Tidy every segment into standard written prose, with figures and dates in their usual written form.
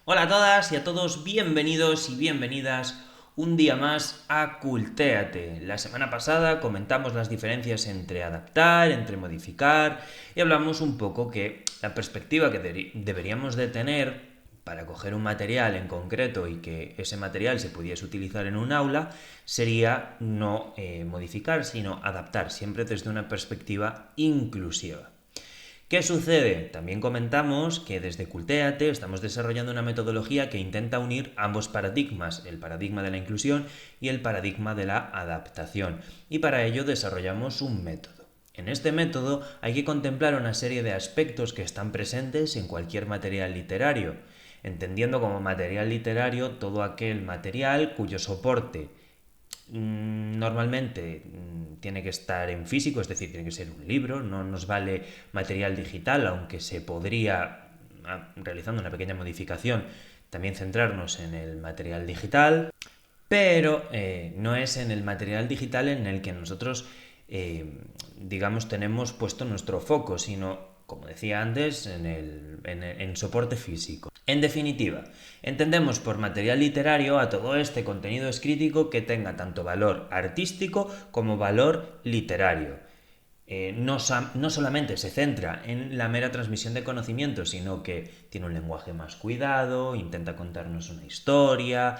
Hola a todas y a todos, bienvenidos y bienvenidas un día más a Cultéate. La semana pasada comentamos las diferencias entre adaptar, entre modificar y hablamos un poco que la perspectiva que deberíamos de tener para coger un material en concreto y que ese material se pudiese utilizar en un aula sería no modificar, sino adaptar, siempre desde una perspectiva inclusiva. ¿Qué sucede? También comentamos que desde Cultéate estamos desarrollando una metodología que intenta unir ambos paradigmas, el paradigma de la inclusión y el paradigma de la adaptación. Y para ello desarrollamos un método. En este método hay que contemplar una serie de aspectos que están presentes en cualquier material literario, entendiendo como material literario todo aquel material cuyo soporte normalmente tiene que estar en físico, es decir, tiene que ser un libro, no nos vale material digital, aunque se podría, realizando una pequeña modificación, también centrarnos en el material digital, pero no es en el material digital en el que nosotros, digamos, tenemos puesto nuestro foco, sino, como decía antes, en soporte físico. En definitiva, entendemos por material literario a todo este contenido escrito que tenga tanto valor artístico como valor literario. No solamente se centra en la mera transmisión de conocimiento, sino que tiene un lenguaje más cuidado, intenta contarnos una historia,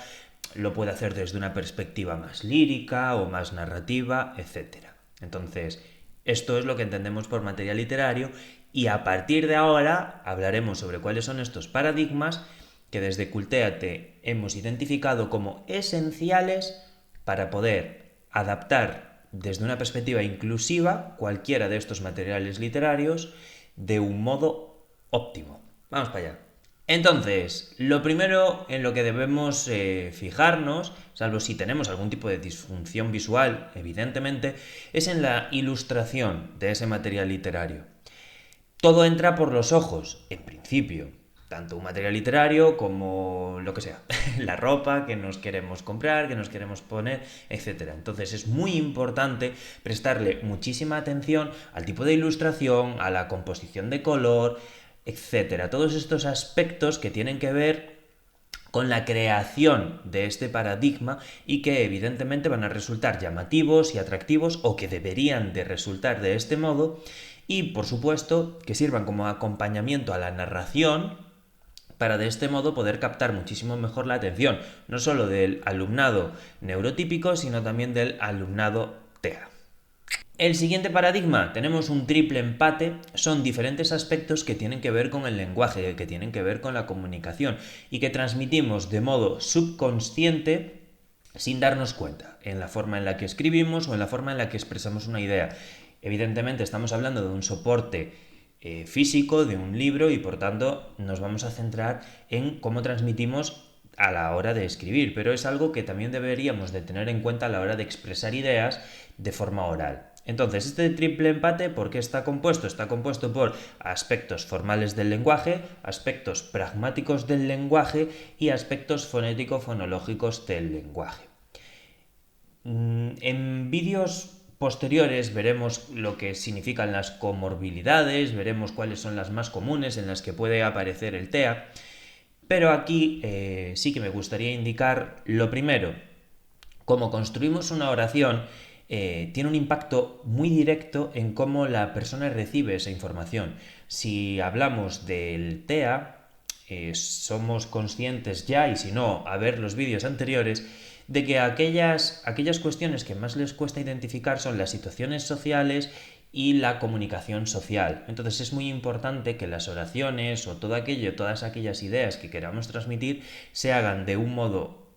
lo puede hacer desde una perspectiva más lírica o más narrativa, etc. Entonces, esto es lo que entendemos por material literario y a partir de ahora hablaremos sobre cuáles son estos paradigmas que desde Cultéate hemos identificado como esenciales para poder adaptar desde una perspectiva inclusiva cualquiera de estos materiales literarios de un modo óptimo. Vamos para allá. Entonces, lo primero en lo que debemos fijarnos, salvo si tenemos algún tipo de disfunción visual, evidentemente, es en la ilustración de ese material literario. Todo entra por los ojos, en principio. Tanto un material literario como lo que sea, la ropa que nos queremos comprar, que nos queremos poner, etc. Entonces es muy importante prestarle muchísima atención al tipo de ilustración, a la composición de color, etc. Todos estos aspectos que tienen que ver con la creación de este paradigma y que evidentemente van a resultar llamativos y atractivos o que deberían de resultar de este modo y por supuesto que sirvan como acompañamiento a la narración para de este modo poder captar muchísimo mejor la atención, no solo del alumnado neurotípico, sino también del alumnado TEA. El siguiente paradigma, tenemos un triple empate, son diferentes aspectos que tienen que ver con el lenguaje, que tienen que ver con la comunicación y que transmitimos de modo subconsciente sin darnos cuenta, en la forma en la que escribimos o en la forma en la que expresamos una idea. Evidentemente estamos hablando de un soporte físico, de un libro y por tanto nos vamos a centrar en cómo transmitimos a la hora de escribir, pero es algo que también deberíamos de tener en cuenta a la hora de expresar ideas de forma oral. Entonces, este triple empate, ¿por qué está compuesto? Está compuesto por aspectos formales del lenguaje, aspectos pragmáticos del lenguaje y aspectos fonético-fonológicos del lenguaje. En vídeos posteriores veremos lo que significan las comorbilidades, veremos cuáles son las más comunes en las que puede aparecer el TEA, pero aquí sí que me gustaría indicar lo primero, cómo construimos una oración tiene un impacto muy directo en cómo la persona recibe esa información. Si hablamos del TEA, somos conscientes ya, y si no, a ver los vídeos anteriores, de que aquellas cuestiones que más les cuesta identificar son las situaciones sociales y la comunicación social. Entonces es muy importante que las oraciones o todas aquellas ideas que queramos transmitir se hagan de un modo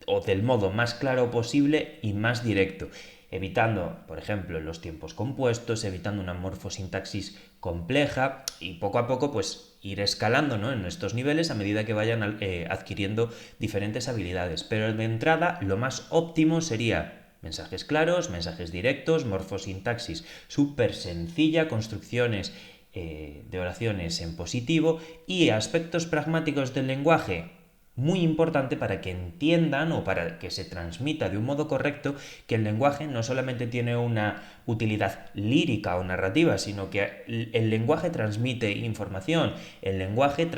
o del modo más claro posible y más directo, evitando, por ejemplo, los tiempos compuestos, evitando una morfosintaxis compleja y poco a poco pues ir escalando, ¿no?, en estos niveles a medida que vayan adquiriendo diferentes habilidades. Pero de entrada lo más óptimo sería mensajes claros, mensajes directos, morfosintaxis súper sencilla, construcciones de oraciones en positivo y aspectos pragmáticos del lenguaje muy importante para que entiendan o para que se transmita de un modo correcto que el lenguaje no solamente tiene una utilidad lírica o narrativa, sino que el lenguaje transmite información, el lenguaje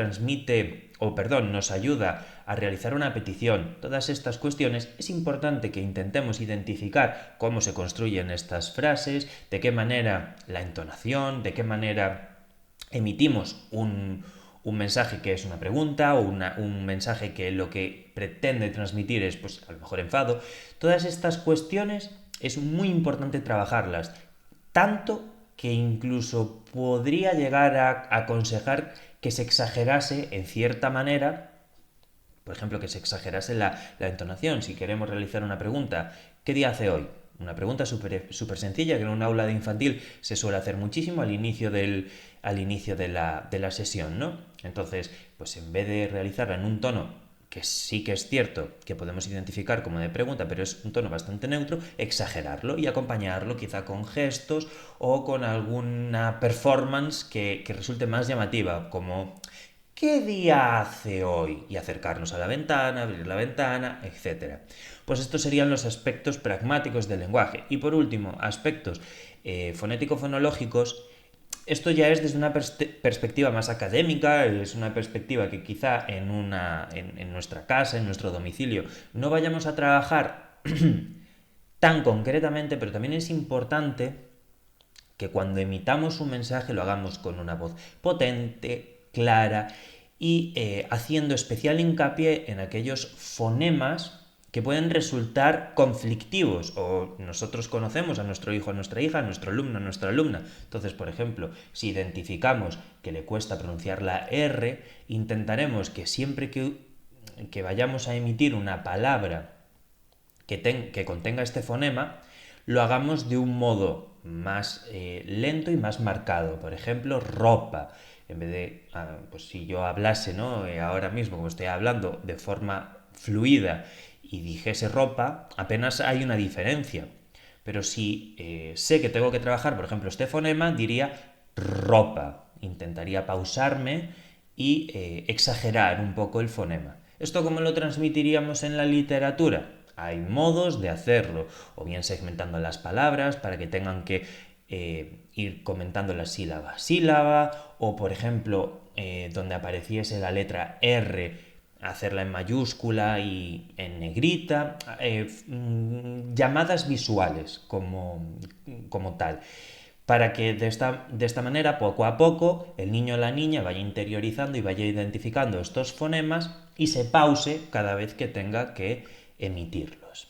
nos ayuda a realizar una petición. Todas estas cuestiones es importante que intentemos identificar cómo se construyen estas frases, de qué manera la entonación, de qué manera emitimos un mensaje que es una pregunta o un mensaje que lo que pretende transmitir es, pues, a lo mejor enfado. Todas estas cuestiones es muy importante trabajarlas, tanto que incluso podría llegar a aconsejar que se exagerase en cierta manera, por ejemplo, que se exagerase la entonación. Si queremos realizar una pregunta, ¿qué día hace hoy? Una pregunta súper sencilla que en un aula de infantil se suele hacer muchísimo al inicio de la sesión, ¿no? Entonces, pues en vez de realizarla en un tono que sí que es cierto que podemos identificar como de pregunta, pero es un tono bastante neutro, exagerarlo y acompañarlo quizá con gestos o con alguna performance que resulte más llamativa, como ¿qué día hace hoy? Y acercarnos a la ventana, abrir la ventana, etc. Pues estos serían los aspectos pragmáticos del lenguaje. Y por último, aspectos fonético-fonológicos. Esto ya es desde una perspectiva más académica, es una perspectiva que quizá en nuestra casa, en nuestro domicilio, no vayamos a trabajar tan concretamente, pero también es importante que cuando emitamos un mensaje lo hagamos con una voz potente, clara y haciendo especial hincapié en aquellos fonemas que pueden resultar conflictivos, o nosotros conocemos a nuestro hijo, a nuestra hija, a nuestro alumno, a nuestra alumna. Entonces, por ejemplo, si identificamos que le cuesta pronunciar la R, intentaremos que siempre que vayamos a emitir una palabra que contenga este fonema, lo hagamos de un modo más lento y más marcado. Por ejemplo, ropa. En vez de, pues si yo hablase, ¿no? Ahora mismo, como estoy hablando, de forma fluida y dijese ropa, apenas hay una diferencia. Pero si sé que tengo que trabajar, por ejemplo, este fonema, diría ropa. Intentaría pausarme y exagerar un poco el fonema. ¿Esto cómo lo transmitiríamos en la literatura? Hay modos de hacerlo, o bien segmentando las palabras para que tengan que ir comentando la sílaba a sílaba, o por ejemplo, donde apareciese la letra R, hacerla en mayúscula y en negrita, llamadas visuales como tal, para que de esta manera, poco a poco, el niño o la niña vaya interiorizando y vaya identificando estos fonemas y se pause cada vez que tenga que emitirlos.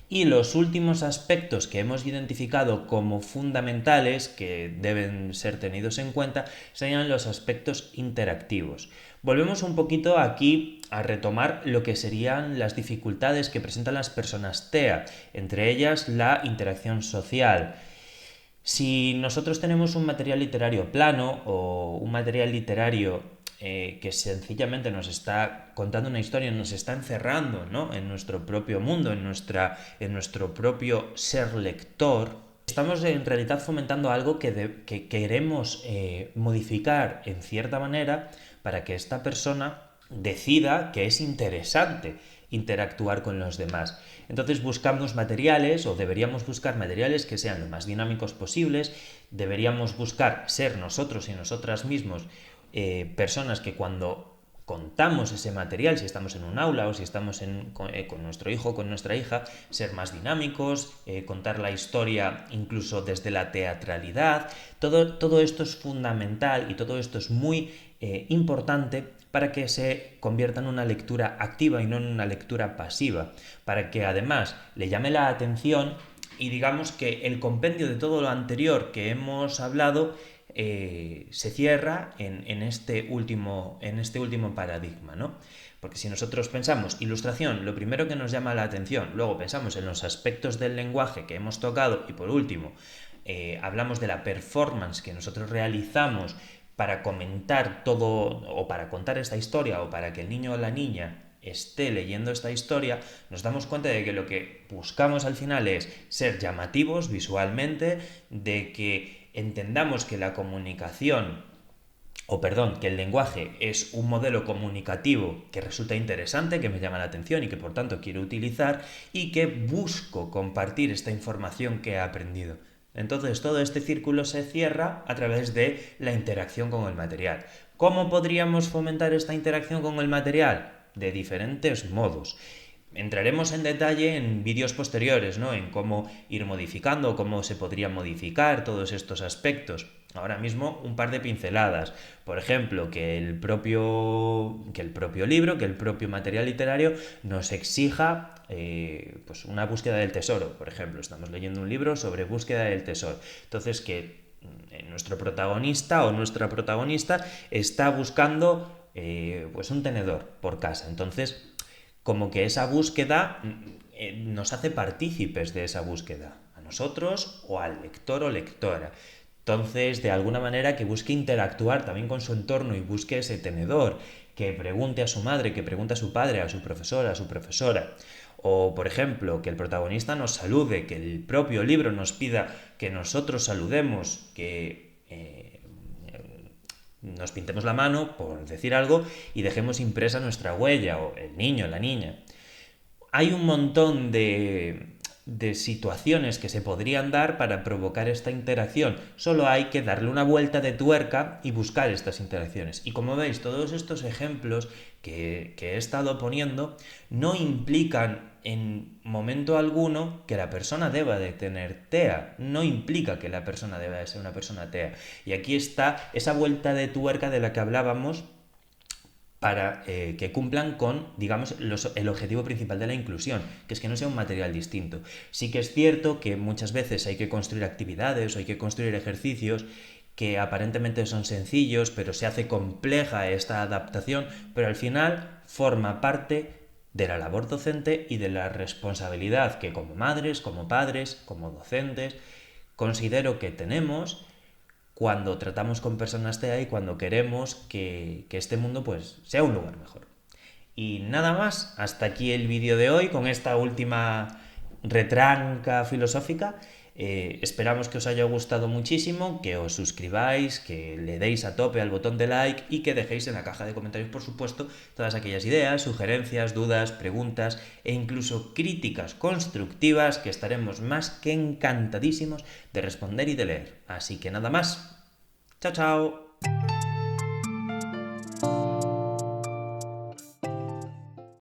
Y los últimos aspectos que hemos identificado como fundamentales, que deben ser tenidos en cuenta, serían los aspectos interactivos. Volvemos un poquito aquí a retomar lo que serían las dificultades que presentan las personas TEA, entre ellas la interacción social. Si nosotros tenemos un material literario plano o un material literario que sencillamente nos está contando una historia, nos está encerrando, ¿no?, en nuestro propio mundo, en nuestro propio ser lector, estamos en realidad fomentando algo que queremos modificar en cierta manera para que esta persona decida que es interesante interactuar con los demás. Entonces buscamos materiales, o deberíamos buscar materiales que sean lo más dinámicos posibles, deberíamos buscar ser nosotros y nosotras mismos personas que cuando contamos ese material, si estamos en un aula o si estamos con nuestro hijo o con nuestra hija, ser más dinámicos, contar la historia incluso desde la teatralidad. Todo esto es fundamental y todo esto es muy importante para que se convierta en una lectura activa y no en una lectura pasiva, para que además le llame la atención y digamos que el compendio de todo lo anterior que hemos hablado se cierra en este último paradigma, ¿no? Porque si nosotros pensamos ilustración, lo primero que nos llama la atención, luego pensamos en los aspectos del lenguaje que hemos tocado y por último hablamos de la performance que nosotros realizamos para comentar todo o para contar esta historia o para que el niño o la niña esté leyendo esta historia, nos damos cuenta de que lo que buscamos al final es ser llamativos visualmente, de que entendamos que la comunicación o perdón, que el lenguaje es un modelo comunicativo que resulta interesante, que me llama la atención y que por tanto quiero utilizar y que busco compartir esta información que he aprendido. Entonces todo este círculo se cierra a través de la interacción con el material. ¿Cómo podríamos fomentar esta interacción con el material? De diferentes modos. Entraremos en detalle en vídeos posteriores, ¿no? En cómo ir modificando, cómo se podrían modificar todos estos aspectos. Ahora mismo un par de pinceladas. Por ejemplo, que el propio libro, que el propio material literario nos exija pues una búsqueda del tesoro. Por ejemplo, estamos leyendo un libro sobre búsqueda del tesoro. Entonces, que nuestro protagonista o nuestra protagonista está buscando pues un tenedor por casa. Entonces, como que esa búsqueda nos hace partícipes de esa búsqueda, a nosotros o al lector o lectora. Entonces, de alguna manera que busque interactuar también con su entorno y busque ese tenedor, que pregunte a su madre, que pregunte a su padre, a su profesora, a su profesora. O, por ejemplo, que el protagonista nos salude, que el propio libro nos pida que nosotros saludemos, que nos pintemos la mano, por decir algo, y dejemos impresa nuestra huella, o el niño, la niña. Hay un montón de situaciones que se podrían dar para provocar esta interacción. Solo hay que darle una vuelta de tuerca y buscar estas interacciones. Y como veis, todos estos ejemplos que he estado poniendo no implican en momento alguno que la persona deba de tener TEA. No implica que la persona deba de ser una persona TEA. Y aquí está esa vuelta de tuerca de la que hablábamos para que cumplan con, digamos, el objetivo principal de la inclusión, que es que no sea un material distinto. Sí que es cierto que muchas veces hay que construir actividades o hay que construir ejercicios que aparentemente son sencillos, pero se hace compleja esta adaptación, pero al final forma parte de la labor docente y de la responsabilidad que como madres, como padres, como docentes, considero que tenemos cuando tratamos con personas TEA y cuando queremos que este mundo pues sea un lugar mejor. Y nada más, hasta aquí el vídeo de hoy con esta última retranca filosófica. Esperamos que os haya gustado muchísimo, que os suscribáis, que le deis a tope al botón de like y que dejéis en la caja de comentarios, por supuesto, todas aquellas ideas, sugerencias, dudas, preguntas e incluso críticas constructivas que estaremos más que encantadísimos de responder y de leer. Así que nada más. Chao, chao.